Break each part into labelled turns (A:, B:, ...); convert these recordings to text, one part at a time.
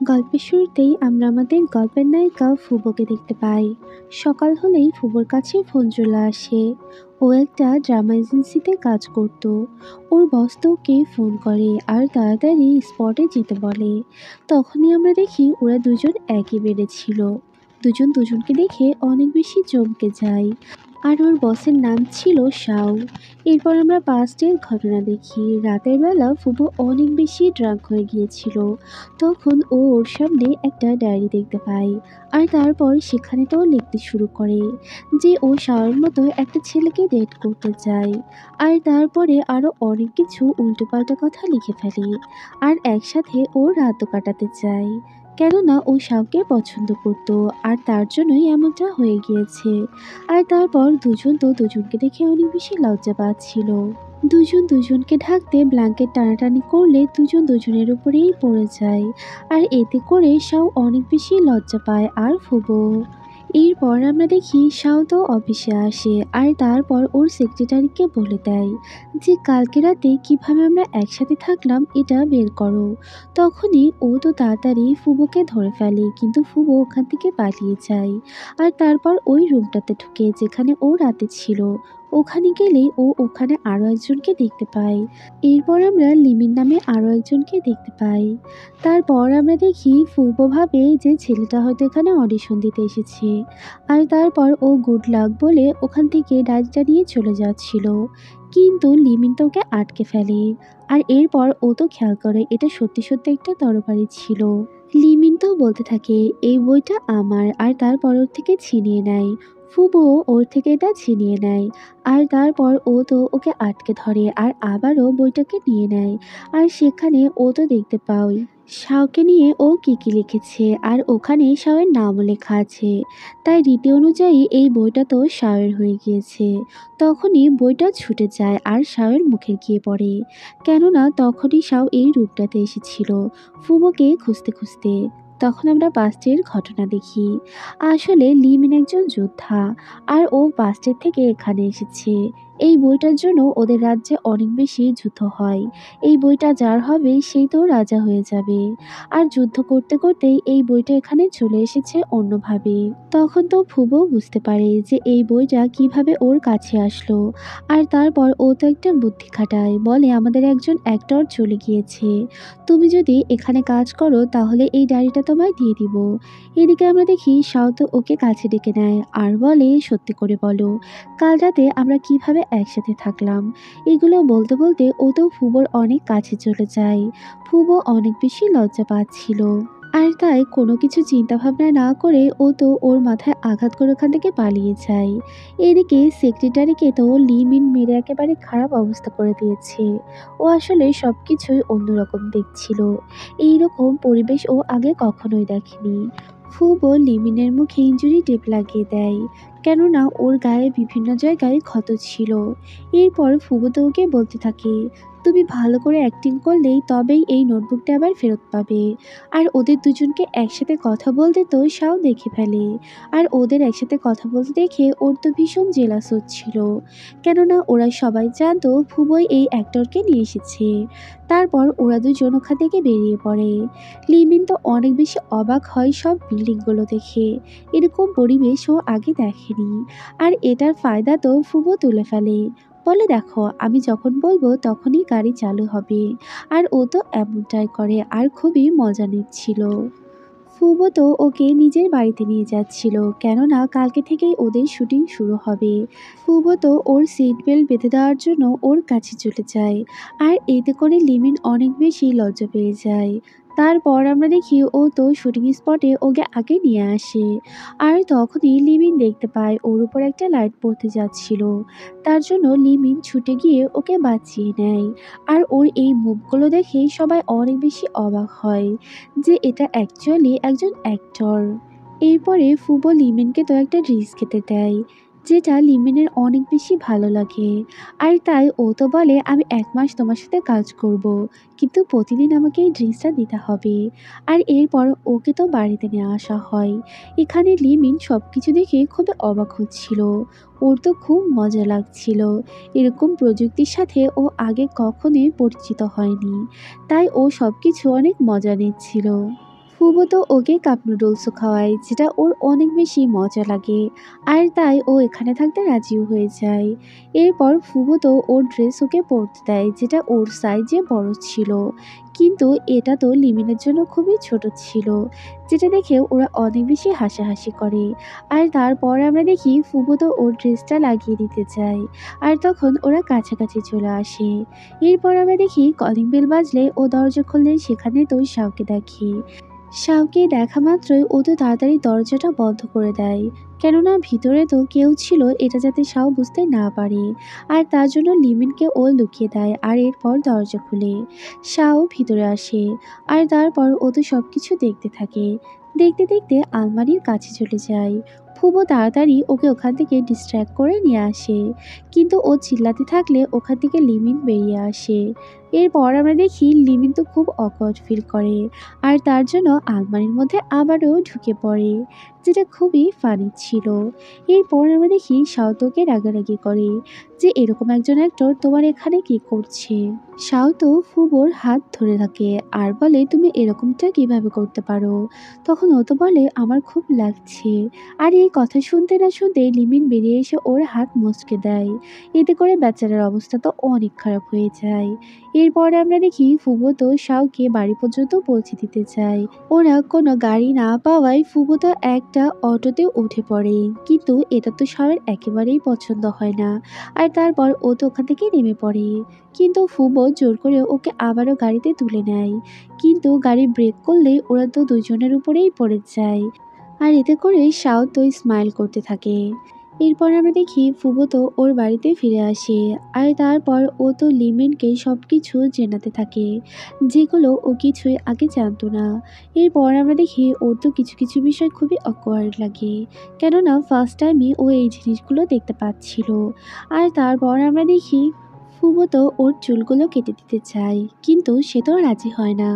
A: গল্পের শুরুতেই আমরা আমাদের গল্পের নায়িকা ফুবোকে দেখতে পাই। সকাল হলেই ফুবোর কাছে ফোন চলে আসে। ও একটা ড্রামা এজেন্সিতে কাজ করত। ওর বস তো ওকে ফোন করে আর তাড়াতাড়ি স্পটে যেতে বলে। তখনই আমরা দেখি ওরা দুজন একই বেডে ছিল। দুজন দুজনকে দেখে অনেক বেশি চমকে যায়। আর ওর বসের নাম ছিল শাও। এরপর আমরা পাস্টের ঘটনা দেখি। রাতের বেলা ফুবু অনেক বেশি ড্রাঙ্ক হয়ে গিয়েছিল। তখন ও ওর সামনে একটা ডায়েরি দেখতে পায়। আর তারপর সেখানে তো ও লিখতে শুরু করে যে ও শাওয়ের মতো একটা ছেলেকে ডেট করতে চায়। আর তারপরে আরো অনেক কিছু উল্টোপাল্টা কথা লিখে ফেলে। আর একসাথে ও রাতও কাটাতে চায়, কেননা ও শাওকে পছন্দ করত। আর তার জন্যই এমনটা হয়ে গিয়েছে। আর তারপর দুজন তো দুজনকে দেখে অনেক বেশি লজ্জা পাচ্ছিল। দুজন দুজনকে ঢাকতে ব্ল্যাঙ্কেট টানাটানি করলে দুজন দুজনের উপরেই পড়ে যায়। আর এতে করে শাও অনেক বেশি লজ্জা পায় আর ফুবো। এরপর আমরা দেখি শাও তো অফিসে আসে আর তারপর ওর সেক্রেটারিকে বলে দেয় যে কালকে রাতে কিভাবে আমরা একসাথে থাকলাম এটা বের করো। তখনই ও তো তাড়াতাড়ি ফুবোকে ধরে ফেলে, কিন্তু ফুবো ওখান থেকে পালিয়ে যায়। আর তারপর ওই রুমটাতে ঢুকে যেখানে ও রাতে ছিল। ওখানে গেলেই ও ওখানে আরো একজনকে দেখতে পায়। এরপর আমরা লিমিন নামে আরো একজনকে দেখতে পাই। তারপর আমরা দেখি ফুবো ভাবে যে ছেলেটা হয়তো এখানে অডিশন দিতে এসেছে। আর তারপর ও গুড লাক বলে ওখান থেকে ডায়েরিটা নিয়ে চলে যাচ্ছিল। কিন্তু লিমিন তো ওকে আটকে ফেলে। আর এরপর ও তো খেয়াল করে এটা সত্যি সত্যি একটা তরবারি ছিল। লিমিন তো বলতে থাকে এই বইটা আমার, আর তারপর ওর থেকে ছিনিয়ে নেয়। ফুবো ওর থেকে এটা ছিনিয়ে নেয়। আর তারপর ও তো ওকে আটকে ধরে আর আবারও বইটাকে নিয়ে নেয়। আর সেখানে ও তো দেখতে পাই শাওকে নিয়ে ও কি কি লিখেছে, আর ওখানে শাওয়ের নামও লেখা আছে। তাই রীতি অনুযায়ী এই বইটা তো শাওয়ের হয়ে গিয়েছে। তখনই বইটা ছুটে যায় আর শাওয়ের মুখে গিয়ে পড়ে, কেননা তখনই শাও এই রূপটাতে এসেছিল ফুবোকে খুঁজতে খুঁজতে। তখন আমরা পাস্টের ঘটনা দেখি। আসলে লিমিন একজন যোদ্ধা, আর ও পাস্টের থেকে এখানে এসেছে। এই বইটার জন্য ওদের রাজ্যে অনেক বেশি যুদ্ধ হয়। এই বইটা যার হবে সেই তো রাজা হয়ে যাবে। আর যুদ্ধ করতে করতেই এই বইটা এখানে চলে এসেছে অন্যভাবে। তখন তো ফুবো বুঝতে পারে যে এই বইটা কিভাবে ওর কাছে আসলো। আর তারপর ও তো একটা বুদ্ধি খাটায়, বলে আমাদের একজন অ্যাক্টর চলে গিয়েছে, তুমি যদি এখানে কাজ করো তাহলে এই ডায়েরিটা তোমায় দিয়ে দিব। এদিকে আমরা দেখি শাও তো ওকে কাছে ডেকে নেয় আর বলে সত্যি করে বলো কাল রাতে আমরা কিভাবে একসাথে থাকলাম। এগুলো বলতে বলতে ও তো ফুবোর অনেক কাছে চলে যায়। ফুবো অনেক বেশি লজ্জা পাচ্ছিল। আর তাই কোনো কিছু চিন্তা ভাবনা না করে ও তো ওর মাথায় আঘাত করে ওখান থেকে পালিয়ে যায়। এদিকে সেক্রেটারিকে তো লিমিন মেরে একেবারে খারাপ অবস্থা করে দিয়েছে। ও আসলে সব কিছুই অন্যরকম দেখছিল। এইরকম পরিবেশ ও আগে কখনোই দেখেনি। ফুবো লিমিনের মুখে ইনজুরি টেপ লাগিয়ে দেয়, কেননা ওর গায়ে বিভিন্ন জায়গায় ক্ষত ছিল। এরপর ফুবো তো ওকে বলতে থাকে তুমি ভালো করে অ্যাক্টিং করলেই তবেই এই নোটবুকটা আবার ফেরত পাবে। আর ওদের দুজনকে একসাথে কথা বলতে তো শাও দেখে ফেলে। আর ওদের একসাথে কথা বলতে দেখে ওর তো ভীষণ জেলাস হচ্ছিল, কেননা ওরা সবাই জানতো ফুবোই এই অ্যাক্টরকে নিয়ে এসেছে। তারপর ওরা দুজন ওখান থেকে বেরিয়ে পড়ে। লিমিন তো অনেক বেশি অবাক হয় সব বিল্ডিংগুলো দেখে। এরকম পরিবেশ ও আগে দেখেনি। আর এটার ফায়দা তো ফুবো তুলে ফেলে, বলে দেখো আমি যখন বলবো তখনই গাড়ি চালু হবে। আর ও তো এমনটাই করে আর খুবই মজা নিচ্ছিল। ফুবো তো ওকে নিজের বাড়িতে নিয়ে যাচ্ছিল, কেননা কালকে থেকেই ওদের শুটিং শুরু হবে। ফুবো তো ওর সিট বেল্ট বেঁধে দেওয়ার জন্য ওর কাছে চলে যায়। আর এতে করে লিমিন অনেক বেশি লজ্জা পেয়ে যায়। তারপর আমরা দেখি ও তো শুটিং স্পটে ওকে আগে নিয়ে আসে। আর তখনই লিমিন দেখতে পায় ওর উপর একটা লাইট পড়তে যাচ্ছিল। তার জন্য লিমিন ছুটে গিয়ে ওকে বাঁচিয়ে নেয়। আর ওর এই মুভগুলো দেখে সবাই অনেক বেশি অবাক হয় যে এটা অ্যাকচুয়ালি একজন অ্যাক্টর। এরপরে ফুবো লিমেনকে তো একটা ড্রিঙ্কস খেতে দেয়, যেটা লিমেনের অনেক বেশি ভালো লাগে। আর তাই ও তো বলে আমি 1 মাস তোমার সাথে কাজ করব, কিন্তু প্রতিদিন আমাকে এই ড্রিঙ্কসটা দিতে হবে। আর এরপর ওকে তো বাড়িতে নিয়ে আসা হয়। এখানে লিমিন সব কিছু দেখে খুবই অবাক হচ্ছিল। ওর তো খুব মজা লাগছিল। এরকম প্রযুক্তির সাথে ও আগে কখনোই পরিচিত হয়নি। তাই ও সবকিছু অনেক মজা নিচ্ছিল। ফুবো তো ওকে কাপ নুডলসও খাওয়ায়, যেটা ওর অনেক বেশি মজা লাগে। আর তাই ও এখানে থাকতে রাজিও হয়ে যায়। এরপর ফুবো তো ওর ড্রেস ওকে পরতে দেয়, যেটা ওর সাইজে বড় ছিল। কিন্তু এটা তো লিমিনের জন্য খুবই ছোট ছিল, যেটা দেখে ওরা অনেক বেশি হাসাহাসি করে। আর তারপর আমরা দেখি ফুবো তো ওর ড্রেসটা লাগিয়ে দিতে চায়। আর তখন ওরা কাছাকাছি চলে আসে। এরপর আমরা দেখি কলিং বেল বাজলে ও দরজা খুললে সেখানে তো শাওকে দেখি। শাওকে দেখা মাত্রই ও তো তাড়াতাড়ি দরজাটা বন্ধ করে দেয়, কেননা ভিতরে তো কেউ ছিল, এটা যাতে শাও বুঝতে না পারে। আর তার জন্য লিমিনকে ও লুকিয়ে দেয় আর এরপর দরজা খুলে শাও ভিতরে আসে। আর তারপর ও তো সব কিছু দেখতে থাকে। দেখতে দেখতে আলমারির কাছে চলে যায়। ফুবো তাড়াতাড়ি ওকে ওখান থেকে ডিস্ট্র্যাক্ট করে নিয়ে আসে, কিন্তু ও চিল্লাতে থাকলে ওখান থেকে লিমিন বেরিয়ে আসে। এরপর আমরা দেখি লিমিন তো খুব অকওয়ার্ড ফিল করে, আর তার জন্য আলমারির মধ্যে আবারও ঢুকে পড়ে, যেটা খুবই ফানি ছিল। এরপর আমরা দেখি শাওতোকে রাগারাগি করে যে এরকম একজন অ্যাক্টর তোমার এখানে কি করছে। শাওতো ফুবোর হাত ধরে থাকে আর বলে তুমি এরকমটা কিভাবে করতে পারো। তখন ও তো বলে আমার খুব লাগছে। আর এই কথা শুনতে না শুনতে লিমিন বেরিয়ে এসে ওর হাত মচকে দেয়। এতে করে বেচারার অবস্থা তো অনেক খারাপ হয়ে যায়। এরপরে আমরা দেখি ফুবো তো শাওকে বাড়ি পর্যন্ত পৌঁছে দিতে চায়। ওরা কোনো গাড়ি না পাওয়ায় ফুবো তো একটা অটোতে উঠে পড়ে, কিন্তু এটা তো শাওয়ের একেবারেই পছন্দ হয় না। আর তারপর ও তো ওখান থেকে নেমে পড়ে, কিন্তু ফুবো জোর করে ওকে আবারও গাড়িতে তুলে নেয়। কিন্তু গাড়ি ব্রেক করলে ওরা তো দুজনের উপরেই পড়ে যায়। আর এতে করে শাও তো স্মাইল করতে থাকে। এরপর আমরা দেখি ফুবো তো ওর বাড়িতে ফিরে আসে। আর তারপর ও তো লিমেনকে সব কিছু জানাতে থাকে, যেগুলো ও কিছুই আগে জানতো না। এরপর আমরা দেখি ওর তো কিছু কিছু বিষয় খুবই অকওয়ার্ড লাগে, কেননা ফার্স্ট টাইমই ও এই জিনিসগুলো দেখতে পাচ্ছিল। আর তারপর আমরা দেখি ফুবো তো ওর চুলগুলো কেটে দিতে চায়, কিন্তু সে তো রাজি হয় না।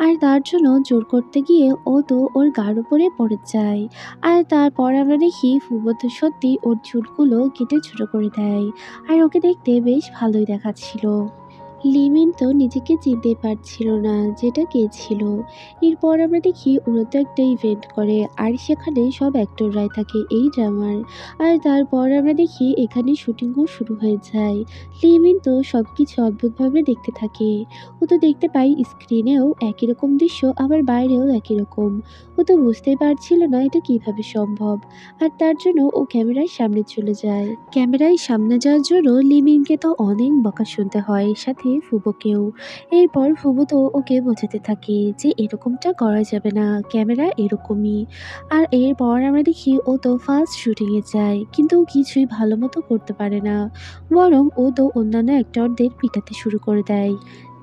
A: আর তার জন্য জোর করতে গিয়ে ও তো ওর গার উপরে পড়ে যায়। আর তারপর আমরা দেখি ফুবো তো সত্যি ওর চুলগুলো কেটে ছোট করে দেয়। আর ওকে দেখতে বেশ ভালোই দেখাচ্ছিল। লিমিন তো নিজেকে চিনতে পারছিল না যেটা কে ছিল। এরপর আমরা দেখি ওরা তো একটা ইভেন্ট করে, আর সেখানে সব অ্যাক্টররাই থাকে এই ড্রামার। আর তারপর আমরা দেখি এখানে শুটিংও শুরু হয়ে যায়। লিমিন তো সব কিছু অদ্ভুতভাবে দেখতে থাকে। ও তো দেখতে পাই স্ক্রিনেও একই রকম দৃশ্য, আবার বাইরেও একই রকম। ও তো বুঝতেই পারছিল না এটা কিভাবে সম্ভব। আর তার জন্য ও ক্যামেরার সামনে চলে যায়। ক্যামেরায় সামনে যাওয়ার জন্য লিমিনকে তো অনেক বকা শুনতে হয়, সাথে ফুবোকেও। এরপর ফুবো তো ওকে বোঝাতে থাকে যে এরকমটা করা যাবে না, ক্যামেরা এরকমই। আর এরপর আমরা দেখি ও তো ফার্স্ট শুটিংয়ে যায়, কিন্তু ও কিছুই ভালো মতো করতে পারে না, বরং ও তো অন্যান্য অ্যাক্টরদের পিটাতে শুরু করে দেয়,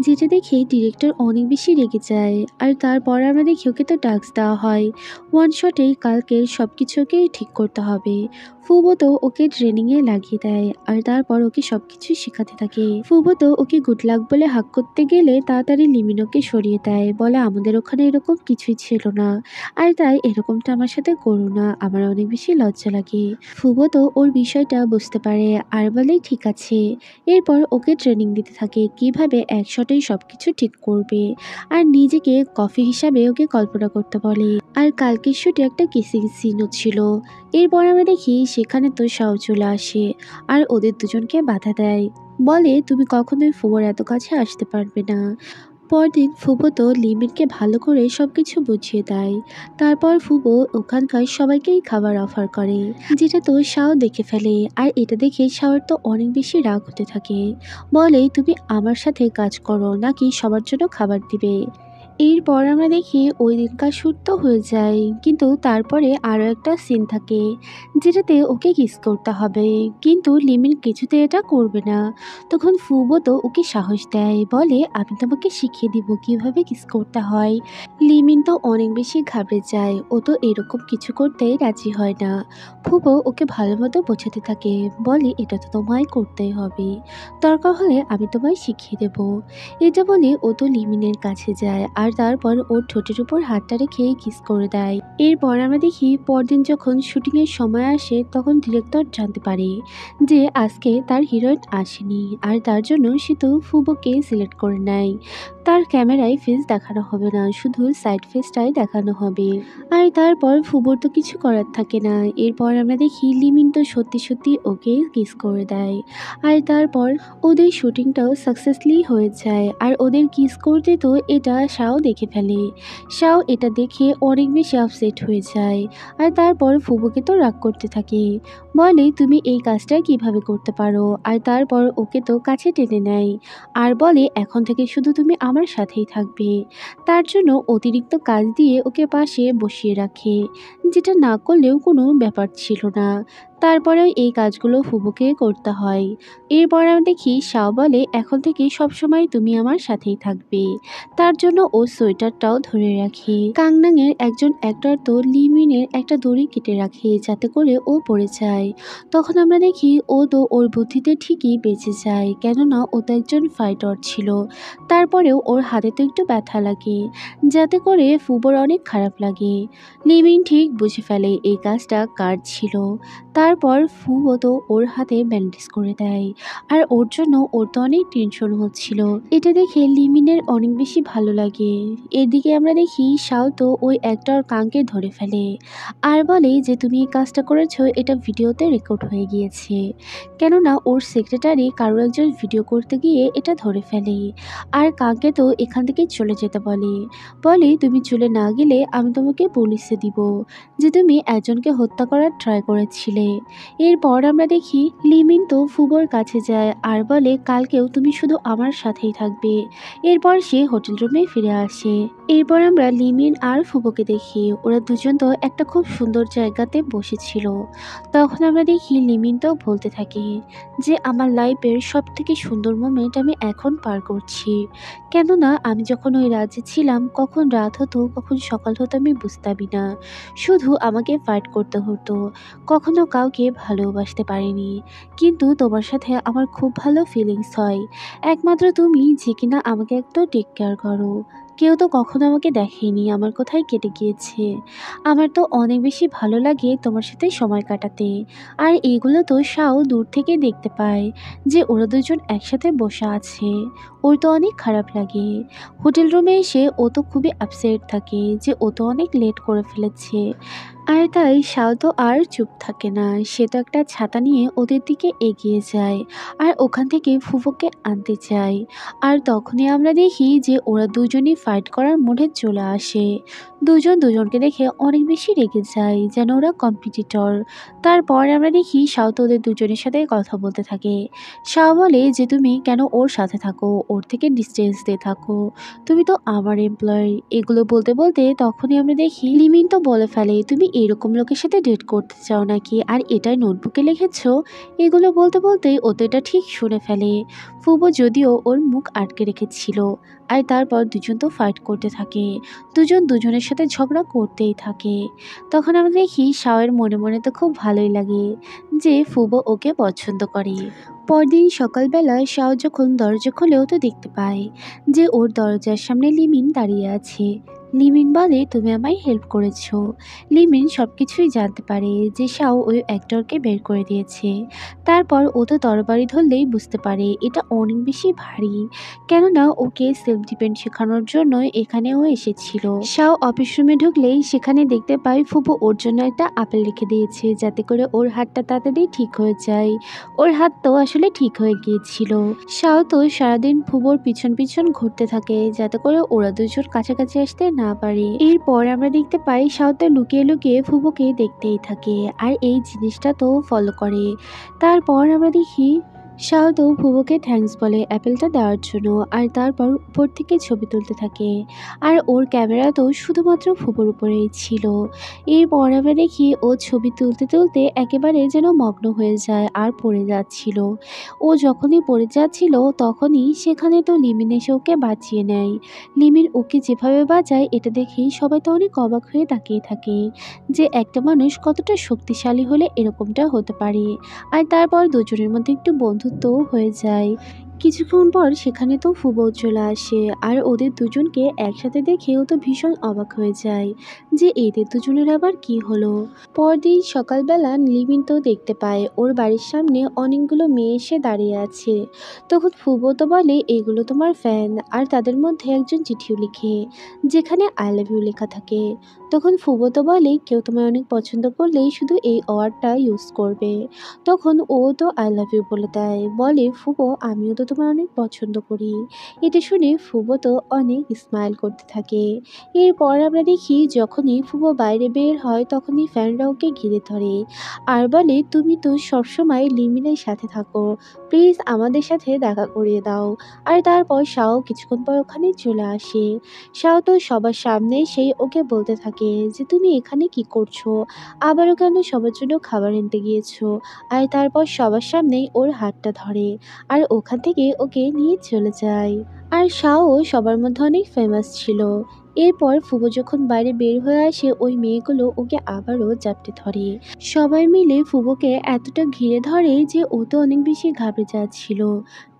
A: যেটা দেখে ডিরেক্টর অনেক বেশি রেগে যায়। আর তারপর আমরা দেখি ওকে তো টাস্ক দেওয়া হয় ওয়ান শটেই কালকের সব কিছুকে ঠিক করতে হবে। ফুবো তো ওকে ট্রেনিংয়ে লাগিয়ে দেয়, আর তারপর ওকে সব কিছু শেখাতে থাকে। ফুবো তো ওকে গুড লাক বলে হাক করতে গেলে তাড়াতাড়ি লিমিনোকে সরিয়ে দেয়, বলে আমাদের ওখানে এরকম কিছুই ছিল না, আর তাই এরকমটা আমার সাথে করো না, আমার অনেক বেশি লজ্জা লাগে। ফুবো তো ওর বিষয়টা বুঝতে পারে আর বলে ঠিক আছে। এরপর ওকে ট্রেনিং দিতে থাকে কিভাবে এক শটেই সবকিছু ঠিক করবে, আর নিজেকে কফি হিসাবে ওকে কল্পনা করতে বলে। আর কালকের শুটে একটা কিসিং সিনও ছিল। এরপর আমরা দেখি সেখানে তো শাও চলে আসে আর ওদের দুজনকে বাধা দেয়, বলে তুমি কখনোই ফুবোর এত কাছে আসতে পারবে না। পরদিন ফুবো তো লিমিনকে ভালো করে সবকিছু বুঝিয়ে দেয়। তারপর ফুবো ওখানকার সবাইকেই খাবার অফার করে, যেটা তো শাও দেখে ফেলে। আর এটা দেখে শাওর তো অনেক বেশি রাগ হতে থাকে, বলে তুমি আমার সাথে কাজ করো নাকি সবার জন্য খাবার দিবে। এরপর আমরা দেখি ওই দিনকার শ্যুট তো হয়ে যায়, কিন্তু তারপরে আরও একটা সিন থাকে যেটাতে ওকে কিস করতে হবে, কিন্তু লিমিন কিছুতে এটা করবে না। তখন ফুবো তো ওকে সাহস দেয়, বলে আমি তোমাকে শিখিয়ে দিব কিভাবে কিস করতে হয়। লিমিন তো অনেক বেশি ঘাবড়ে যায়, ও তো এরকম কিছু করতেই রাজি হয় না। ফুবো ওকে ভালো মতো বোঝাতে থাকে, বলে এটা তো তোমায় করতেই হবে, দরকার হলে আমি তোমায় শিখিয়ে দেব। এটা বলে ও তো লিমিনের কাছে যায় আর আর তারপর ওর ঠোঁটের উপর হাতটা রেখে কিস করে দেয়। এরপর আমরা দেখি পরদিন যখন শুটিংয়ের সময় আসে তখন ডিরেক্টর জানতে পারে যে আজকে তার হিরোইন আসেনি, আর তার জন্য সে তো ফুবোকে সিলেক্ট করে নেয়। তার ক্যামেরায় ফেস দেখানো হবে না, শুধু সাইড ফেসটাই দেখানো হবে। আর তারপর ফুবোর তো কিছু করার থাকে না। এরপর আমরা দেখি লিমিন তো সত্যি সত্যি ওকে কিস করে দেয়। আর তারপর ওদের শুটিংটাও সাকসেসফুলি হয়ে যায়। আর ওদের কিস করতে তো এটা শাও দেখে ফেলে। শাও এটা দেখে অনেক বেশি আপসেট হয়ে যায়। আর তারপর ফুবুকে তো রাগ করতে থাকে, বলে তুমি এই কাজটা কিভাবে করতে পারো। আর তারপর ওকে তো কাছে টেনে নেয় আর বলে এখন থেকে শুধু তুমি আমার সাথেই থাকবে। তার জন্য অতিরিক্ত কাজ দিয়ে ওকে পাশে বসিয়ে রাখে, যেটা না করলেও কোনো ব্যাপার ছিল না। তারপরেও এই কাজগুলো ফুবুকে করতে হয়। এরপর আমি দেখি শাও বলে এখন থেকে সবসময় তুমি আমার সাথেই থাকবে। তার জন্য ও সোয়েটারটাও ধরে রাখে। কাংনাংয়ের একজন অ্যাক্টর তো লিমিনের একটা দড়ি কেটে রাখে যাতে করে ও পড়ে যায়। তখন আমরা দেখি ও তো ওর বুদ্ধিতে ঠিকই বেঁচে যায়, কেননা ও তো একজন ফাইটার ছিল। তারপরেও ওর হাতে তো একটু ব্যথা লাগে, যাতে করে ফুবোর অনেক খারাপ লাগে। লিমিন ঠিক বুঝে ফেলে এই কাজটা কার ছিল। তারপর ফুবো তো ওর হাতে ব্যান্ডেজ করে দেয়। আর ওর জন্য ওর তো অনেক টেনশন হচ্ছিল। এটা দেখে লিমিনের অনেক বেশি ভালো লাগে। এদিকে আমরা দেখি শাও তো ওই অ্যাক্টর কাংকে ধরে ফেলে আর বলে যে তুমি এই কাজটা করেছো, এটা ভিডিওতে রেকর্ড হয়ে গিয়েছে। কেননা ওর সেক্রেটারি কারো একজন ভিডিও করতে গিয়ে এটা ধরে ফেলে। আর কাংকে তো এখান থেকে চলে যেতে বলে, বলে তুমি চলে না গেলে আমি তোমাকে পুলিশে দিব যে তুমি একজনকে হত্যা করার ট্রাই করেছিলে। এরপর আমরা দেখি লিমিন তো ফুবোর কাছে যায় আর বলে কালকেও তুমি শুধু আমার সাথেই থাকবে। এরপর সে হোটেল রুমে ফিরে আসে। এরপর আমরা লিমিন আর ফুবোকে দেখি ওরা দুজন তো একটা খুব সুন্দর জায়গাতে বসেছিল। তখন আমরা দেখি লিমিন তো বলতে থাকে যে আমার লাইফের সব থেকে সুন্দর মোমেন্ট আমি এখন পার করছি। কেননা আমি যখন ওই রাজ্যে ছিলাম কখন রাত হতো কখন সকাল হতো আমি বুঝতামই না, শুধু আমাকে ফাইট করতে হতো, কখনো কাউকে ভালোবাসতে পারিনি। কিন্তু তোমার সাথে আমার খুব ভালো ফিলিংস হয়, একমাত্র তুমি যে কিনা আমাকে একটু টেক কেয়ার করো। কেউ তো কখনো আমাকে দেখেনি আমার কোথায় কেটে গিয়েছে। আমার তো অনেক বেশি ভালো লাগে তোমার সাথে সময় কাটাতে। আর এইগুলো তো শাও দূর থেকে দেখতে পায় যে ওরা দুজন একসাথে বসে আছে। ওর তো অনেক খারাপ লাগে। হোটেল রুমে এসে ও তো খুবই আপসেট থাকে যে ও তো অনেক লেট করে ফেলেছে। আর তাই শাও তো আর চুপ থাকে না, সে তো একটা ছাতা নিয়ে ওদের দিকে এগিয়ে যায় আর ওখান থেকে ফুফুকে আনতে চায়। আর তখনই আমরা দেখি যে ওরা দুজনই ফাইট করার মোড়ে চলে আসে। দুজন দুজনকে দেখে অনেক বেশি রেগে যায়, যেন ওরা কম্পিটিটর। তারপর আমরা দেখি শাও তো ওদের দুজনের সাথে কথা বলতে থাকে। শাও বলে যে তুমি কেন ওর সাথে থাকো, ওর থেকে ডিস্টেন্স দিয়ে থাকো, তুমি তো আমার এমপ্লয়ি। এগুলো বলতে বলতে তখনই আমরা দেখি লিমিন তো বলে ফেলে তুমি এরকম লোকের সাথে ডেট করতে চাও নাকি, আর এটাই নোটবুকে লিখেছো। এগুলো বলতে বলতেই ও তো এটা ঠিক শুনে ফেলে। ফুবো যদিও ওর মুখ আটকে রেখেছিল। আর তারপর দুজন তো ফাইট করতে থাকে, দুজন দুজনের সাথে ঝগড়া করতেই থাকে। তখন আমরা দেখি শাওয়ের মনে মনে তো খুব ভালোই লাগে যে ফুবো ওকে পছন্দ করে। পরদিন সকালবেলা শাও যখন দরজা খোলেও তো দেখতে পায় যে ওর দরজার সামনে লিমিন দাঁড়িয়ে আছে। লিমিন বলে তুমি আমায় হেল্প করেছো। লিমিন সব কিছুই জানতে পারে যে শাও ওই অ্যাক্টরকে বের করে দিয়েছে। তারপর ও তো তরবারি ধরলেই বুঝতে পারে এটা অনেক বেশি ভারী, কেননা ওকে সেলফ ডিফেন্স শেখানোর জন্য এখানেও এসেছিল। শাও অফিস রুমে ঢুকলেই সেখানে দেখতে পাই ফুপু ওর জন্য একটা আপেল রেখে দিয়েছে যাতে করে ওর হাতটা তাড়াতাড়ি ঠিক হয়ে যায়। ওর হাত তো আসলে ঠিক হয়ে গিয়েছিল। শাও তো সারাদিন ফুবোর পিছন পিছন ঘুরতে থাকে যাতে করে ওরা দুজন কাছাকাছি আসতে না পারে। এরপর আমরা দেখতে পাই শাও তো লুকিয়ে লুকিয়ে ফুবোকে দেখতেই থাকে আর এই জিনিসটা তো ফলো করে। তারপর আমরা দেখি শাও তো ফুবোকে থ্যাঙ্কস বলে অ্যাপেলটা দেওয়ার জন্য, আর তারপর উপর থেকে ছবি তুলতে থাকে। আর ওর ক্যামেরা তো শুধুমাত্র ফুবোর উপরেই ছিল। এরপর আমরা দেখি ও ছবি তুলতে তুলতে একেবারে যেন মগ্ন হয়ে যায় আর পড়ে যাচ্ছিল। ও যখনই পড়ে যাচ্ছিল তখনই সেখানে তো লিমিন এসে ওকে বাঁচিয়ে নেয়। লিমিন ওকে যেভাবে বাঁচায় এটা দেখেই সবাই তো অনেক অবাক হয়ে তাকিয়ে থাকে যে একটা মানুষ কতটা শক্তিশালী হলে এরকমটা হতে পারে। আর তারপর দুজনের মধ্যে একটু বন্ধুত্বও হয়ে যায়। কিছুক্ষণ পর সেখানে তো ফুবো চলে আসে আর ওদের দুজনকে একসাথে দেখে ও তো ভীষণ অবাক হয়ে যায় যে এদের দুজনের আবার কি হলো। পরদিন সকালবেলা লিমিন তো দেখতে পায় ওর বাড়ির সামনে অনেকগুলো মেয়ে এসে দাঁড়িয়ে আছে। তখন ফুবো তো বলে এগুলো তোমার ফ্যান আর তাদের মধ্যে একজন চিঠিও লিখে যেখানে আই লাভ ইউ লেখা থাকে। তখন ফুবো তো বলে কেউ তোমায় অনেক পছন্দ করলেই শুধু এই ওয়ার্ডটা ইউজ করবে। তখন ও তো আই লাভ ইউ বলে দেয়, বলে ফুবো আমিও তো তোমায় অনেক পছন্দ করি। এটা শুনে ফুবো তো অনেক স্মাইল করতে থাকে। এরপর আমরা দেখি যখনই ফুবো বাইরে বের হয় তখনই ফ্যানরা ওকে ঘিরে ধরে আর বলে তুমি তো সবসময় লিমিনের সাথে থাকো, প্লিজ আমাদের সাথে দেখা করিয়ে দাও। আর তারপর শাও কিছুক্ষণ পর ওখানে চলে আসে। শাও তো সবার সামনে সেই ওকে বলতে থাকে যে তুমি এখানে কি করছো, আবারও কেন সবার জন্য খাবার আনতে গিয়েছো। আর তারপর সবার সামনেই ওর হাতটা ধরে আর ওখান থেকে ওকে নিয়ে চলে যায়। আর শাও সবার মধ্যে অনেক ফেমাস ছিল। এরপর ফুবো যখন বাইরে বের হয়ে আসে ওই মেয়েগুলো ওকে আবারও জাপটে ধরে। সবাই মিলে ফুবোকে এতটা ঘিরে ধরে যে ও তো অনেক বেশি ঘাবড়ে যাচ্ছিল।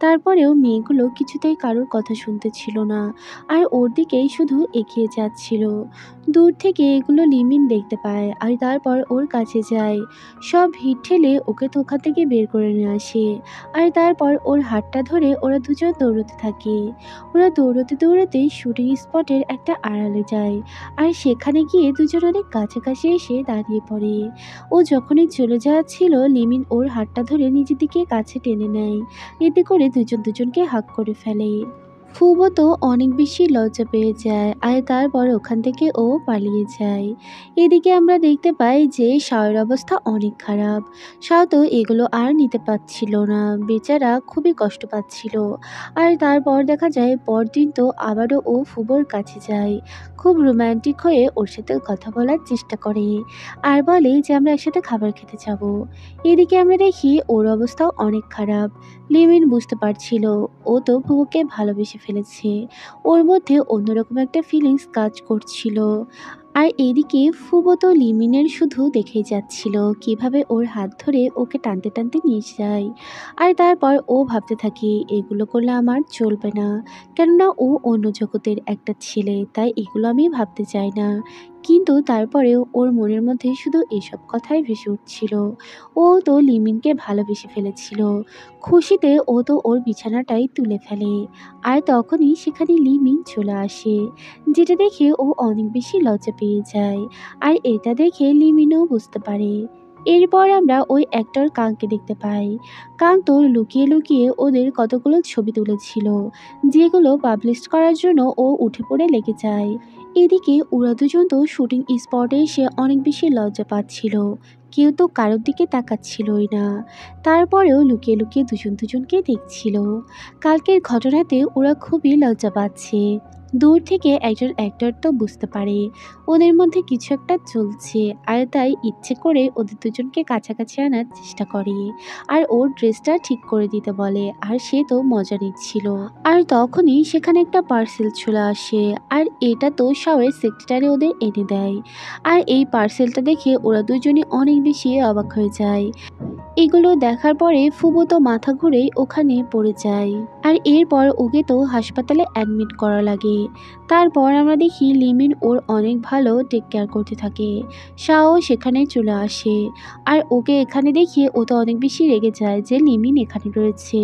A: তারপরেও মেয়েগুলো কিছুতেই কারোর কথা শুনতে ছিল না আর ওর দিকেই শুধু এগিয়ে যাচ্ছিল। দূর থেকে এগুলো লিমিন দেখতে পায় আর তারপর ওর কাছে যায়। সব ভিড় ঠেলে ওকে তো ওখান থেকে বের করে নিয়ে আসে আর তারপর ওর হাতটা ধরে ওরা দুজন দৌড়তে থাকে। ওরা দৌড়তে দৌড়তে শুটিং স্পটের একটা আড়ালে যায় আর সেখানে গিয়ে দুজন অনেক কাছাকাছি এসে দাঁড়িয়ে পড়ে। ও যখনই চলে যাচ্ছিল লিমিন ওর হাতটা ধরে নিজের দিকে কাছে টেনে নেয়। এতে করে দুজন দুজনকে হাগ করে ফেলে। ফুবো তো অনেক বেশি লজ্জা পেয়ে যায় আর তারপর ওখান থেকে ও পালিয়ে যায়। এদিকে আমরা দেখতে পাই যে শাওয়ের অবস্থা অনেক খারাপ। শাও তো এগুলো আর নিতে পারছিল না, বেচারা খুবই কষ্ট পাচ্ছিল। আর তারপর দেখা যায় পরদিন তো আবারও ও ফুবোর কাছে যায়, খুব রোমান্টিক হয়ে ওর সাথে কথা বলার চেষ্টা করে আর বলে যে আমরা একসাথে খাবার খেতে যাব। এদিকে আমরা দেখি ওর অবস্থাও অনেক খারাপ। লিমিন বুঝতে পারছিল ও তো ফুবুকে ভালোবেসে ফেলেছে, ওর মধ্যে অন্যরকম একটা ফিলিংস কাজ করছিল। আর এদিকে ফুবো তো লিমিনের শুধু দেখেই যাচ্ছিল কিভাবে ওর হাত ধরে ওকে টানতে টানতে নিয়ে যায়। আর তারপর ও ভাবতে থাকে এগুলো করলে আমার চলবে না, কেননা ও অন্য জগতের একটা ছেলে, তাই এগুলো আমি ভাবতে চাই না। কিন্তু তারপরেও ওর মনের মধ্যে শুধু এসব কথাই ভেসে উঠছিল। ও তো লিমিনকে ভালোবেসে ফেলেছিল। খুশিতে ও তো ওর বিছানাটাই তুলে ফেলে আর তখনই সেখানে লিমিন চলে আসে, যেটা দেখে ও অনেক বেশি লজ্জা পেয়ে যায়। আর এটা দেখে লিমিনও বুঝতে পারে। এরপর আমরা ওই অ্যাক্টর কাংকে দেখতে পাই। কাং তো লুকিয়ে লুকিয়ে ওদের কতগুলো ছবি তুলেছিল যেগুলো পাবলিশ করার জন্য ও উঠে পড়ে লেগে যায়। এদিকে ওরা দুজন তো শুটিং স্পটে এসে অনেক বেশি লজ্জা পাচ্ছিল, কেউ তো কারোর দিকে তাকাচ্ছিলই না। তারপরেও লুকিয়ে লুকিয়ে দুজন দুজনকে দেখছিল। কালকের ঘটনাতে ওরা খুবই লজ্জা পাচ্ছে। দূর থেকে একজন অ্যাক্টর তো বুঝতে পারে ওদের মধ্যে কিছু একটা চলছে আর তাই ইচ্ছে করে ওদের দুজনকে কাছাকাছি আনার চেষ্টা করে আর ওর ড্রেসটা ঠিক করে দিতে বলে আর সে তো মজা নিচ্ছিল। আর তখনই সেখানে একটা পার্সেল চলে আসে আর এটা তো শাওয়ের সেক্রেটারি ওদের এনে দেয়। আর এই পার্সেলটা দেখে ওরা দুজনে অনেক বেশি অবাক হয়ে যায়। এগুলো দেখার পরে ফুবো তো মাথা ঘুরেই ওখানে পড়ে যায় আর এরপর ওকে তো হাসপাতালে অ্যাডমিট করা লাগে। তারপর আমরা দেখি লিমিন ওর অনেক ভালো টেক কেয়ার করতে থাকে। শাও সেখানে চলে আসে আর ওকে এখানে দেখিয়ে ও তো অনেক বেশি রেগে যায় যে লিমিন এখানে রয়েছে।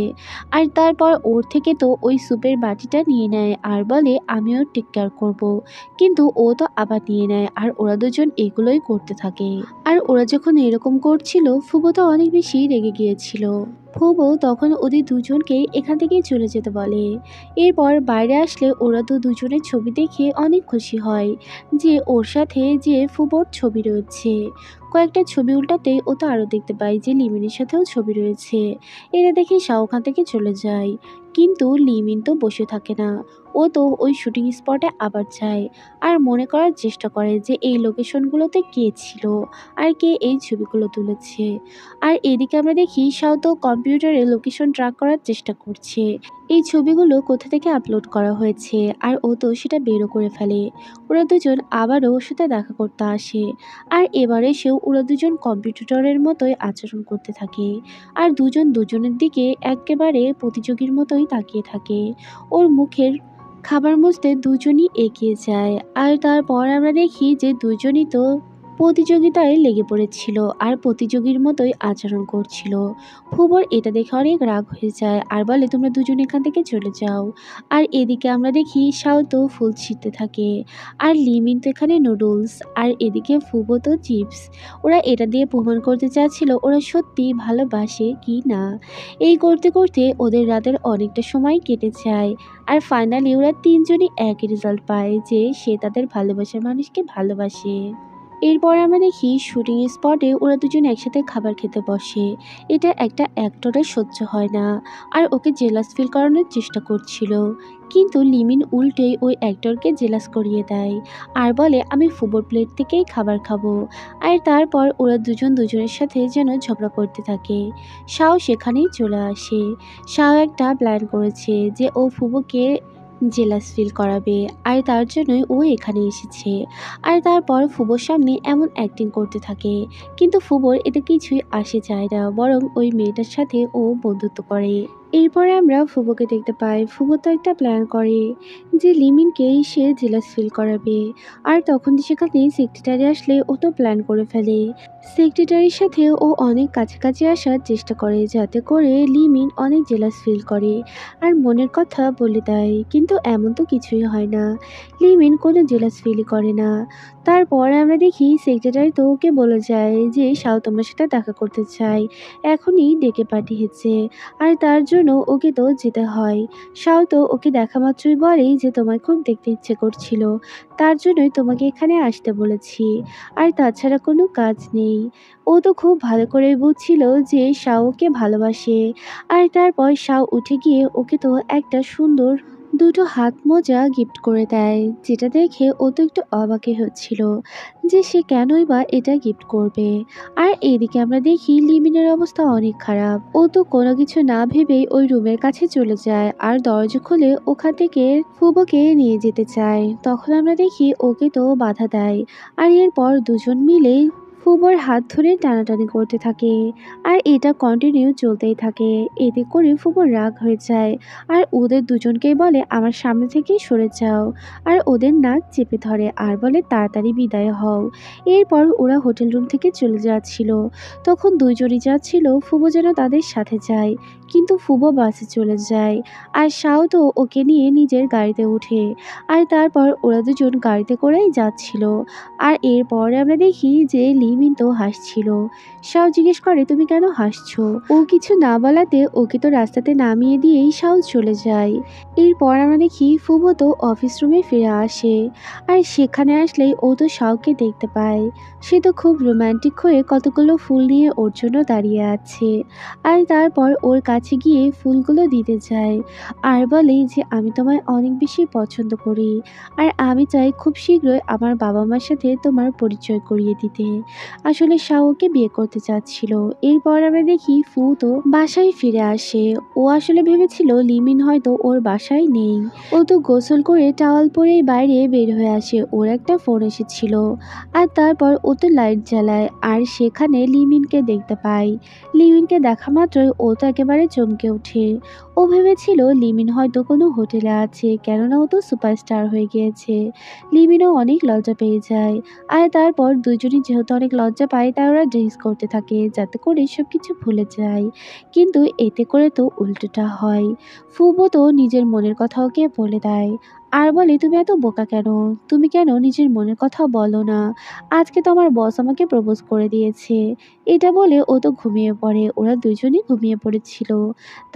A: আর তারপর ওর থেকে তো ওই স্যুপের বাটিটা নিয়ে নেয় আর বলে আমিও টেক কেয়ার করবো। কিন্তু ও তো আবার নিয়ে নেয় আর ওরা দুজন এগুলোই করতে থাকে। আর ওরা যখন এরকম করছিল ফুবো তো অনেক বেশি রেগে গিয়েছিল। ফুবো তখন ওদের দুজনকে এখান থেকে চলে যেতে বলে। এরপর বাইরে আসলে ওরা তো দুজনের ছবি দেখে অনেক খুশি হয় যে ওর সাথে যে ফুবোর ছবি রয়েছে। কয়েকটা ছবি উল্টাতে ও তো আরও দেখতে পায় যে লিমিনের সাথেও ছবি রয়েছে। এটা দেখে শাও ওখান থেকে চলে যায়, কিন্তু লিমিন তো বসে থাকে না। ও তো ওই শুটিং স্পটে আবার যায় আর মনে করার চেষ্টা করে যে এই লোকেশনগুলোতে কে ছিল আর কে এই ছবিগুলো তুলেছে। আর এদিকে আমরা দেখি শাও তো কম্পিউটারে লোকেশন ট্র্যাক করার চেষ্টা করছে। এই ছবিগুলো কোথা থেকে আপলোড করা হয়েছে, আর ও তো সেটা বেরও করে ফেলে। ওরা দুজন আবারও ওর সাথে দেখা করতে আসে, আর এবার এসেও ওরা দুজন কম্পিটিটরের মতোই আচরণ করতে থাকে, আর দুজন দুজনের দিকে একেবারে প্রতিযোগীর মতোই তাকিয়ে থাকে। ওর মুখের খাবার মুছতে দুজনই এগিয়ে যায়, আর তারপর আমরা দেখি যে দুজনই তো প্রতিযোগিতায় লেগে পড়েছিল, আর প্রতিযোগীর মতোই আচরণ করছিল। ফুবর এটা দেখে অনেক রাগ হয়ে যায় আর বলে, তোমরা দুজন এখান থেকে চলে যাও। আর এদিকে আমরা দেখি শাও তো ফুল ছিঁড়তে থাকে, আর লিমিন তো এখানে নুডলস, আর এদিকে ফুবো তো চিপস। ওরা এটা দিয়ে প্রমাণ করতে চাচ্ছিল ওরা সত্যি ভালোবাসে কি না। এই করতে করতে ওদের রাতের অনেকটা সময় কেটে যায়, আর ফাইনালি ওরা তিনজনই একই রেজাল্ট পায় যে সে তাদের ভালোবাসার মানুষকে ভালোবাসে। এরপর আমরা দেখি শুটিং স্পটে ওরা দুজন একসাথে খাবার খেতে বসে। এটা একটা অ্যাক্টরের সহ্য হয় না, আর ওকে জেলাস ফিল করানোর চেষ্টা করছিল, কিন্তু লিমিন উল্টেই ওই অ্যাক্টরকে জেলাস করিয়ে দেয় আর বলে, আমি ফুবোর প্লেট থেকেই খাবার খাবো। আর তারপর ওরা দুজন দুজনের সাথে যেন ঝগড়া করতে থাকে। শাও সেখানেই চলে আসে। শাও একটা প্ল্যান করেছে যে ও ফুবোকে জেলাস ফিল করাবে, আর তার জন্যই ও এখানে এসেছে। আর তারপর ফুবোর সামনে এমন অ্যাক্টিং করতে থাকে, কিন্তু ফুবোর এটা কিছুই আসে যায় না, বরং ওই মেয়েটার সাথে ও বন্ধুত্ব করে। এরপরে আমরা ফুবোকে দেখতে পাই। ফুবো তো একটা প্ল্যান করে যে লিমিনকেই সে জেলাস ফিল করাবে, আর তখন সেখানে সেক্রেটারি আসলে ও তো প্ল্যান করে ফেলে। সেক্রেটারির সাথে ও অনেক কাছাকাছি আসার চেষ্টা করে, যাতে করে লিমিন অনেক জেলাস ফিল করে আর মনের কথা বলে দেয়, কিন্তু এমন তো কিছুই হয় না। লিমিন কোনো জেলাস ফিলই করে না। তারপর আমরা দেখি সেক্রেটারি তো ওকে বলে যায় যে শাও তোমার সাথে দেখা করতে চাই, এখনই ডেকে পাঠিয়েছে, আর তার জন্য ওকে তো যেতে হয়। শাও তো ওকে দেখা মাত্রই বলে যে তোমায় খুব দেখতে ইচ্ছে করছিল, তার জন্যই তোমাকে এখানে আসতে বলেছি, আর তাছাড়া কোনো কাজ নেই। ও তো খুব ভালো করে বুঝছিল যে শাও ওকে ভালোবাসে। আর তারপর শাও উঠে গিয়ে ওকে তো একটা সুন্দর দুটো হাত মোজা গিফট করে দেয়, যেটা দেখে ও তো একটু অবাকই হচ্ছিল যে সে কেনই বা এটা গিফট করবে। আর এদিকে আমরা দেখি লিমিনের অবস্থা অনেক খারাপ। ও তো কোনো কিছু না ভেবেই ওই রুমের কাছে চলে যায়, আর দরজা খুলে ওখান থেকে ফুবোকে নিয়ে যেতে চায়। তখন আমরা দেখি ওকে তো বাধা দেয়, আর এরপর দুজন মিলে ফুবোর হাত ধরে টানাটানি করতে থাকে, আর এটা কন্টিনিউ চলতেই থাকে। এতে করে ফুবোর রাগ হয়ে যায়, আর ওদের দুজনকেই বলে আমার সামনে থেকেই সরে যাও, আর ওদের নাক চেপে ধরে আর বলে তাড়াতাড়ি বিদায় হও। এরপর ওরা হোটেল রুম থেকে চলে যাচ্ছিল, তখন দুইজনই যাচ্ছিল ফুবো যেন তাদের সাথে যায়, কিন্তু ফুবো বাসে চলে যায়, আর শাও তো ওকে নিয়ে নিজের গাড়িতে ওঠে। আর তারপর ওরা দুজন গাড়িতে করেই যাচ্ছিল, আর এরপর আমরা দেখি যে লিমিন তো হাসছিল। শাও জিজ্ঞেস করে, তুমি কেন হাসছো? ও কিছু না বলাতে ওকে তো রাস্তাতে নামিয়ে দিয়েই শাও চলে যায়। এরপর আমরা দেখি ফুবো তো অফিস রুমে ফিরে আসে, আর সেখানে আসলেই ও তো শাওকে দেখতে পায়। সে তো খুব রোমান্টিক হয়ে কতগুলো ফুল নিয়ে ওর জন্য দাঁড়িয়ে আছে, আর তারপর ওর কাছে গিয়ে ফুলগুলো দিতে যায়, আর বলে যে আমি তোমায় অনেক বেশি পছন্দ করি, আর আমি চাই খুব শীঘ্রই আমার বাবা মার সাথে তোমার পরিচয় করিয়ে দিতে। আসলে শাওকে বিয়ে করতে চাচ্ছিল। এরপর আমরা দেখি ফু তো বাসায় ফিরে আসে। ও আসলে ভেবেছিল লিমিন হয়তো ওর বাসায় নেই। ও তো গোসল করে টাওয়াল পরে বাইরে বের হয়ে আসে, ওর একটা ফোন এসেছিল, আর তারপর ও তো লাইট জ্বালায়, আর সেখানে লিমিনকে দেখতে পায়। লিমিনকে দেখা মাত্রই ও তো একেবারে চমকে ওঠে। ও ভেবেছিল লিমিন হয়তো কোনো হোটেলে আছে, কেননা ও তো সুপারস্টার হয়ে গিয়েছে। লিমিনও অনেক লজ্জা পেয়ে যায়, আর তারপর দুজনই যেহেতু অনেক লজ্জা পায় তাই ওরা ড্রিঙ্কস করতে থাকে, যাতে করে সব কিছু ভুলে যায়। কিন্তু এতে করে তো উল্টোটা হয়। ফুবো তো নিজের মনের কথা ওকে বলে দেয়, আর বলে, তুমি এত বোকা কেন? তুমি কেন নিজের মনের কথা বলো না? আজকে তো আমার বস আমাকে প্রপোজ করে দিয়েছে। এটা বলে ও তো ঘুমিয়ে পড়ে। ওরা দুজনই ঘুমিয়ে পড়েছিল।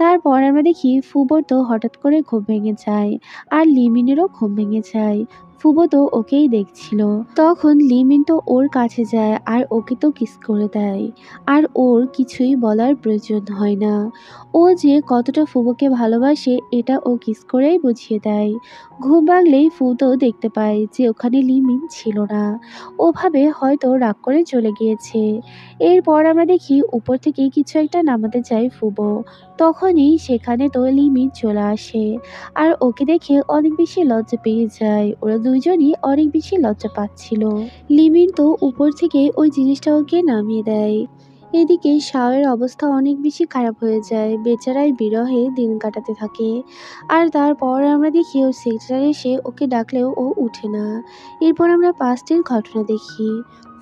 A: তারপর আমরা দেখি ফুবোর তো হঠাৎ করে ঘুম ভেঙে যায়, আর লিমিনেরও ঘুম ভেঙে যায়। ফুবো তো ওকেই দেখছিল। তখন লিমিন তো ওর কাছে যায় আর ওকে তো কিস করে দেয়। আর ওর কিছুই বলার প্রয়োজন হয় না। ও যে কতটা ফুবোকে ভালোবাসে এটা ও কিস করেই বুঝিয়ে দেয়। ঘুম ভাঙলেই ফু তো দেখতে পায় যে ওখানে লিমিন ছিল না। ও ভাবে হয়তো রাগ করে চলে গিয়েছে। এরপর আমরা দেখি উপর থেকে কিছু একটা নামাতে যায় ফুবো। তখনই সেখানে তো লিমিন চলে আসে। আর ওকে দেখে অনেক বেশি লজ্জা পেয়ে যায়। ওরা দুইজনই অনেক বেশি লজ্জা পাচ্ছিল। লিমিন তো উপর থেকে ওই জিনিসটা ওকে নামিয়ে দেয়। এদিকে শাওয়ের অবস্থা অনেক বেশি খারাপ হয়ে যায়। বেচারাই বিরহে দিন কাটাতে থাকে। আর তারপর আমরা দেখি ওর সেক্রেটারি এসে ওকে ডাকলেও ও উঠে না। এরপর আমরা পাস্টের ঘটনা দেখি।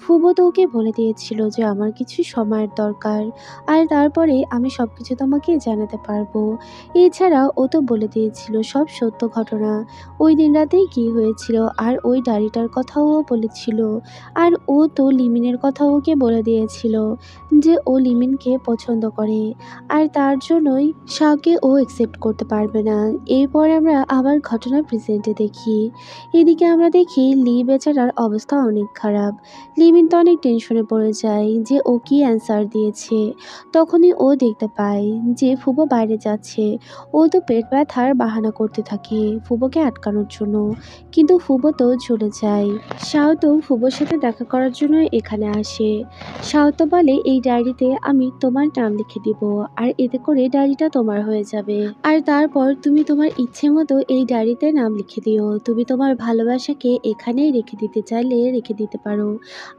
A: ফুবো তো ওকে বলে দিয়েছিল যে আমার কিছু সময়ের দরকার। আর তারপরে আমি সবকিছু তোমাকে জানাতে পারবো। এছাড়া ও তো বলে দিয়েছিল সব সত্য ঘটনা। ওই দিন রাতেই কি হয়েছিল আর ওই ডায়েরিটার কথাও ও বলেছিল। আর ও তো লিমিনের কথাও ওকে বলে দিয়েছিল যে ও লিমিনকে পছন্দ করে। আর তার জন্যই শাওকে ও একসেপ্ট করতে পারবে না। এরপর আমরা আবার ঘটনা প্রেজেন্টে দেখি। এদিকে আমরা দেখি লি বেচারার অবস্থা অনেক খারাপ। লিমিন তো অনেক টেনশনে পড়ে যায় যে ও কি অ্যান্সার দিয়েছে। তখনই ও দেখতে পায় যে ফুবো বাইরে যাচ্ছে। ও তো পেট ব্যথার বাহানা করতে থাকে ফুবোকে আটকানোর জন্য। কিন্তু ফুবো তো চলে যায়। শাও তো ফুবোর সাথে দেখা করার জন্য এখানে আসে। শাও তো বলে এই ডায়েরিতে আমি তোমার নাম লিখে দিব। আর এতে করে ডায়েরিটা তোমার হয়ে যাবে। আর তারপর তুমি তোমার ইচ্ছে মতো এই ডায়েরিতে নাম লিখে দিও। তুমি তোমার ভালোবাসাকে এখানেই রেখে দিতে চাইলে রেখে দিতে পারো।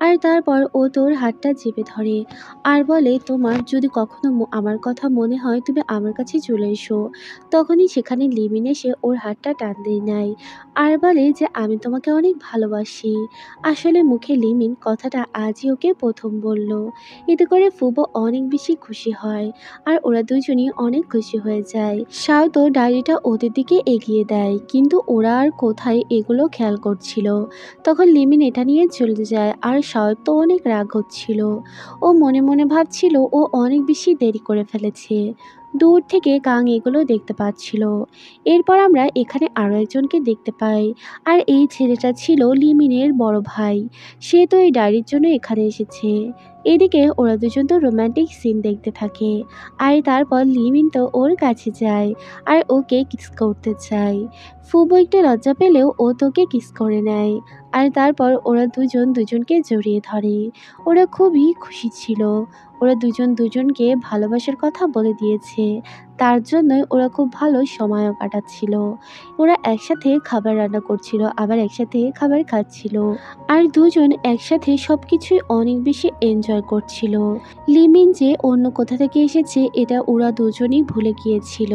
A: আর তারপর ও তোর হাতটা চেপে ধরে আর বলে তোমার যদি কখনো আমার কথা মনে হয় তুমি আমার কাছে চলে এসো। তখনই সেখানে লিমিন এসে ওর হাতটা টান দিয়ে নেয় আর বলে যে আমি তোমাকে অনেক ভালোবাসি। আসলে মুখে লিমিন কথাটা আজই ওকে প্রথম বলল। এতে করে ফুবো অনেক বেশি খুশি হয়। আর ওরা দুজনই অনেক খুশি হয়ে যায়। শাও তো ডায়েরিটা ওদের দিকে এগিয়ে দেয় কিন্তু ওরা আর কোথায় এগুলো খেয়াল করছিল। তখন লিমিন এটা নিয়ে চলে যায় আর শাও তো অনেক রাগ হচ্ছিল। ও মনে মনে ভাবছিল ও অনেক বেশি দেরি করে ফেলেছে। দূর থেকে কাং এগুলো দেখতে পাচ্ছিল। এরপর আমরা এখানে আরও একজনকে দেখতে পাই। আর এই ছেলেটা ছিল লিমিনের বড় ভাই। সে তো এই ডায়েরির জন্য এখানে এসেছে। এদিকে ওরা দুজন তো রোমান্টিক সিন দেখতে থাকে। আর তারপর লিমিন তো ওর কাছে যায় আর ওকে কিস করতে চায়। ফুবো একটু লজ্জা পেলেও ও তোকে কিস করে নেয়। আর তারপর ওরা দুজন দুজনকে জড়িয়ে ধরে। ওরা খুবই খুশি ছিল। ওরা দুজন দুজনকে ভালোবাসার কথা বলে দিয়েছে। তার জন্যই ওরা খুব ভালো সময়ও কাটাচ্ছিল। ওরা একসাথে খাবার রান্না করছিল আবার একসাথে খাবার খাচ্ছিল। আর দুজন একসাথে সবকিছুই অনেক বেশি এনজয় করছিল। লিমিন যে অন্য কোথা থেকে এসেছে এটা ওরা দুজনই ভুলে গিয়েছিল।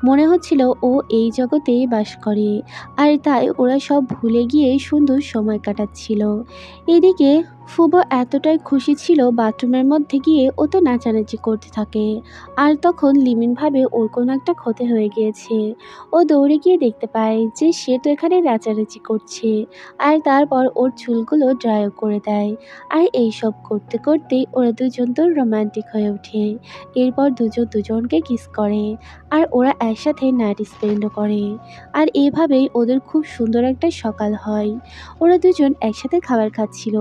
A: মনে হচ্ছিল ও এই জগতেই বাস করে। আর তাই ওরা সব ভুলে গিয়ে সুন্দর সময় কাটাচ্ছিল। এদিকে ফুবো এতটাই খুশি ছিল বাথরুমের মধ্যে গিয়ে ও তো নাচানাচি করতে থাকে। আর তখন লিমিন ভাবে ওর কোনো একটা ক্ষতি হয়ে গিয়েছে। ও দৌড়ে গিয়ে দেখতে পায় যে সে তো এখানে নাচানাচি করছে। আর তারপর ওর চুলগুলো ড্রাইও করে দেয়। আর এইসব করতে করতেই ওরা দুজন তো রোমান্টিক হয়ে ওঠে। এরপর দুজন দুজনকে কিস করে। আর ওরা একসাথে নাইট স্পেন্ডও করে। আর এভাবেই ওদের খুব সুন্দর একটা সকাল হয়। ওরা দুজন একসাথে খাবার খাচ্ছিল।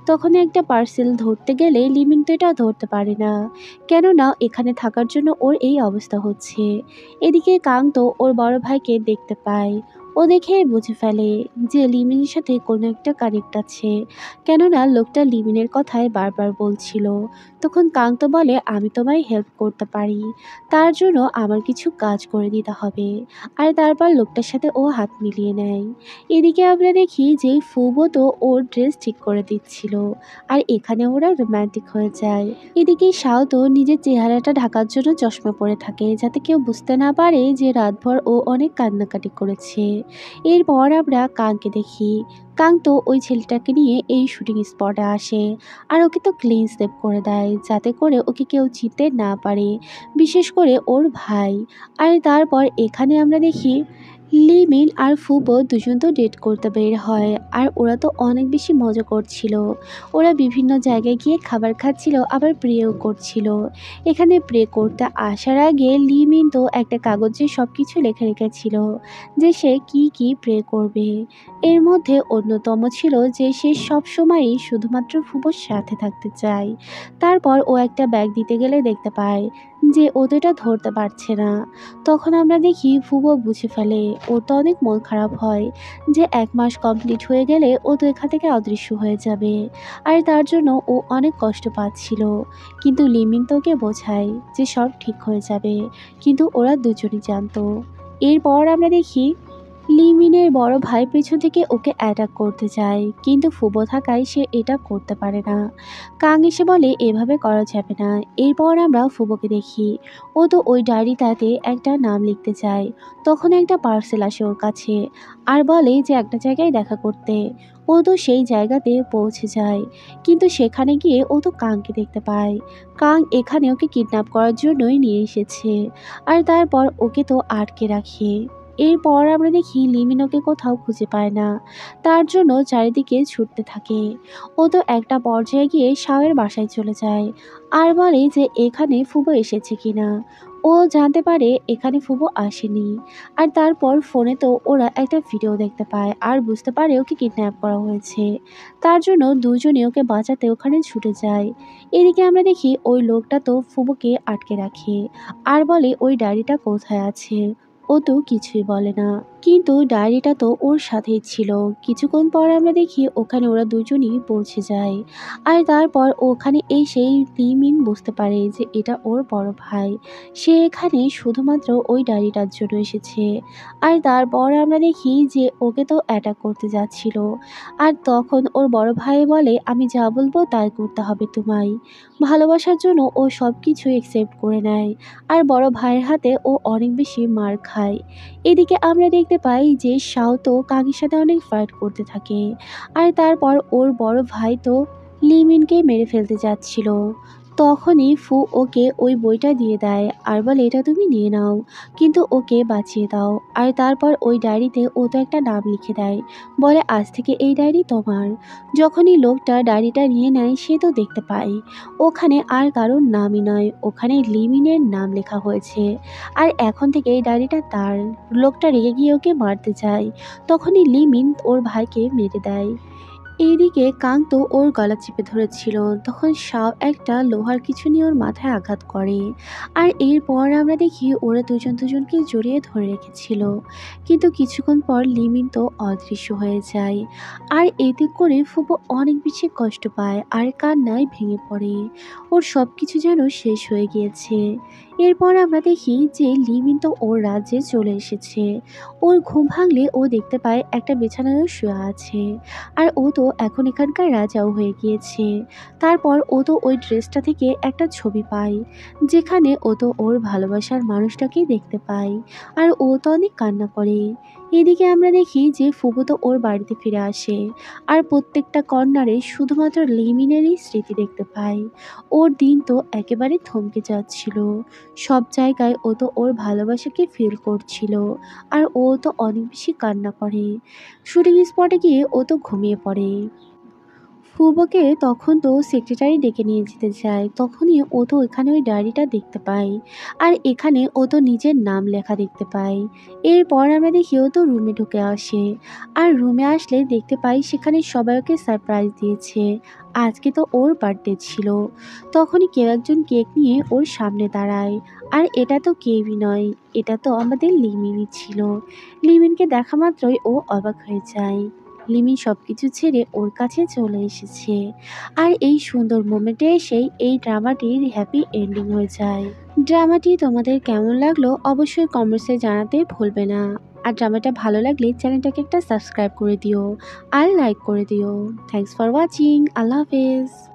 A: তখন একটা পার্সেল ধরতে গেলে লিমিন তো এটা ধরতে পারে না। কেননা এখানে থাকার জন্য ওর এই অবস্থা হচ্ছে। এদিকে কাং তো ওর বড় ভাইকে দেখতে পায়। ও দেখে বুঝে ফেলে যে লিমিনের সাথে কোনো একটা কানেক্ট আছে। কেননা লোকটা লিমিনের কথায় বারবার বলছিল। তখন কাং তো বলে আমি তোমায় হেল্প করতে পারি। তার জন্য আমার কিছু কাজ করে দিতে হবে। আর তারপর লোকটার সাথে ও হাত মিলিয়ে নেয়। এদিকে আমরা দেখি যে ফুবো তো ওর ড্রেস ঠিক করে দিচ্ছিল। আর এখানে ওরা রোমান্টিক হয়ে যায়। এদিকে শাও তো নিজের চেহারাটা ঢাকার জন্য চশমা পরে থাকে যাতে কেউ বুঝতে না পারে যে রাতভর ও অনেক কান্নাকাটি করেছে। এরপর আমরা কাংকে দেখি। কাং তো ওই ছেলেটাকে নিয়ে এই শুটিং স্পটে আসে। আর ওকে তো ক্লিন স্টেপ করে দেয় যাতে করে ওকে কেউ চিনতে না পারে, বিশেষ করে ওর ভাই। আর তারপর এখানে আমরা দেখি লিমিন আর ফুবো দুজন তো ডেট করতে বের হয়, আর ওরা তো অনেক বেশি মজা করছিল। ওরা বিভিন্ন জায়গায় গিয়ে খাবার খাচ্ছিল, আবার প্রেও করছিল। এখানে প্রে করতে আসার আগে লিমিন তো একটা কাগজে সব কিছু লেখা রেখেছিল যে সে কি কি প্রে করবে। এর মধ্যে অন্যতম ছিল যে সে সব সময়ই শুধুমাত্র ফুবোর সাথে থাকতে চায়। তারপর ও একটা ব্যাগ দিতে গেলে দেখতে পায় যে ও তো এটা ধরতে পারছে না। তখন আমরা দেখি ফুবো বুঝে ফেলে। ওর তো অনেক মন খারাপ হয় যে ১ মাস কমপ্লিট হয়ে গেলে ও তো এখান থেকে অদৃশ্য হয়ে যাবে। আর তার জন্য ও অনেক কষ্ট পাচ্ছিল। কিন্তু লিমিন তো ওকে বোঝায় যে সব ঠিক হয়ে যাবে। কিন্তু ওরা দুজনই জানতো। এরপর আমরা দেখি লিমিনের বড় ভাই পেছন থেকে ওকে অ্যাটাক করতে চায়, কিন্তু ফুবো থাকায় সে এটা করতে পারে না। কাং এসে বলে এভাবে করা যাবে না। এরপর আমরা ফুবোকে দেখি, ও তো ওই ডায়েরিটাতে একটা নাম লিখতে চায়। তখন একটা পার্সেল আসে ওর কাছে আর বলে যে একটা জায়গায় দেখা করতে। ও তো সেই জায়গাতে পৌঁছে যায়, কিন্তু সেখানে গিয়ে ও তো কাংকে দেখতে পায়। কাং এখানে ওকে কিডন্যাপ করার জন্যই নিয়ে এসেছে, আর তারপর ওকে তো আটকে রাখে। এরপর আমরা দেখি লিমিন ওকে কোথাও খুঁজে পায় না। তার জন্য চারিদিকে ছুটতে থাকে। ও তো একটা পর্যায়ে গিয়ে শাওয়ের বাসায় চলে যায় আর বলে যে এখানে ফুবো এসেছে কিনা। ও জানতে পারে এখানে ফুবো আসেনি। আর তারপর ফোনে তো ওরা একটা ভিডিও দেখতে পায় আর বুঝতে পারে ওকে কিডন্যাপ করা হয়েছে। তার জন্য দুজনে ওকে বাঁচাতে ওখানে ছুটে যায়। এদিকে আমরা দেখি ওই লোকটা তো ফুবোকে আটকে রাখে আর বলে ওই ডায়েরিটা কোথায় আছে। ও তো কিছুই বলে না, কিন্তু ডায়েরিটা তো ওর সাথেই ছিল। কিছুক্ষণ পর আমরা দেখি ওখানে ওরা দুজনই পৌঁছে যায়। আর তারপর ওখানে এসেই লিমিন বুঝতে পারে যে এটা ওর বড় ভাই। সে এখানে শুধুমাত্র ওই ডায়েরিটার জন্য এসেছে। আর তারপর আমরা দেখি যে ওকে তো অ্যাটাক করতে যাচ্ছিল। আর তখন ওর বড় ভাই বলে আমি যা বলবো তাই করতে হবে তোমায়। ভালোবাসার জন্য ও সব কিছুই অ্যাকসেপ্ট করে নেয়। আর বড় ভাইয়ের হাতে ও অনেক বেশি মার খায়। এদিকে আমরা দেখতে পাই যে শাও তো কাঙের সাথে অনেক ফাইট করতে থাকে। আর তারপর ওর বড় ভাই তো লিমিনকে মেরে ফেলতে যাচ্ছিল। তখনই ফু ওকে ওই বইটা দিয়ে দেয় আর বলে এটা তুমি নিয়ে নাও, কিন্তু ওকে বাঁচিয়ে দাও। আর তারপর ওই ডায়েরিতে ও তো একটা নাম লিখে দেয়, বলে আজ থেকে এই ডায়েরি তোমার। যখনই লোকটা ডায়েরিটা নিয়ে নেয় সে তো দেখতে পায় ওখানে আর কারোর নামই নয়, ওখানে লিমিনের নাম লেখা হয়েছে। আর এখন থেকে এই ডায়েরিটা তার। লোকটা রেগে গিয়ে ওকে মারতে যায়, তখনই লিমিন ওর ভাইকে মেরে দেয়। এইদিকে কাং তো ওর গলা চেপে ধরেছিল, তখন শাও একটা লোহার কিছু নিয়ে ওর মাথায় আঘাত করে। আর এরপর আমরা দেখি ওরা দুজন দুজনকে জড়িয়ে ধরে রেখেছিল। কিন্তু কিছুক্ষণ পর লিমিন তো অদৃশ্য হয়ে যায়। আর এতে করে ফুপো অনেক বেশি কষ্ট পায় আর কান্নায় ভেঙে পড়ে। ওর সব কিছু যেন শেষ হয়ে গিয়েছে। এরপর আমরা দেখি যে লিমিন তো ওর রাজ্যে চলে এসেছে। ওর ঘুম ভাঙলে ও দেখতে পায় একটা বিছানায়ও শুয়ে আছে। আর ও তো এখন এখানকার রাজাও হয়ে গিয়েছে। তারপর ও তো ওই ড্রেসটা থেকে একটা ছবি পায়, যেখানে ও তো ওর ভালোবাসার মানুষটাকেই দেখতে পায়। আর ও তো অনেক কান্না করে। এদিকে আমরা দেখি যে ফুবু তো ওর বাড়িতে ফিরে আসে আর প্রত্যেকটা কর্নারে শুধুমাত্র লিমিনেরই স্মৃতি দেখতে পায়। ওর দিন তো একেবারে থমকে যাচ্ছিল। সব জায়গায় ও তো ওর ভালোবাসাকে ফিল করছিল। আর ও তো অনেক বেশি কান্না করে। শুটিং স্পটে গিয়ে ও তো ঘুমিয়ে পড়ে। ফুবোকে তখন তো সেক্রেটারি ডেকে নিয়ে যেতে চায়, তখনই ও তো এখানে ওই ডায়েরিটা দেখতে পায়। আর এখানে ও তো নিজের নাম লেখা দেখতে পায়। এরপর আমরা দেখি ও তো রুমে ঢুকে আসে। আর রুমে আসলে দেখতে পাই সেখানে সবাই ওকে সারপ্রাইজ দিয়েছে। আজকে তো ওর বার্থডে ছিল। তখনই কেউ একজন কেক নিয়ে ওর সামনে দাঁড়ায়। আর এটা তো কেউই নয়, এটা তো আমাদের লিমিনই ছিল। লিমিনকে দেখা মাত্রই ও অবাক হয়ে যায়। লিমি সবকিছু ছেড়ে ওর কাছে চলে এসেছে। আর এই সুন্দর মোমেন্টে এসেই এই ড্রামাটির হ্যাপি এন্ডিং হয়ে যায়। ড্রামাটি তোমাদের কেমন লাগলো অবশ্যই কমেন্টসে জানাতে ভুলবে না। আর ড্রামাটা ভালো লাগলে চ্যানেলটাকে একটা সাবস্ক্রাইব করে দিও আর লাইক করে দিও। Thanks for watching. আল্লাহ হাফেজ।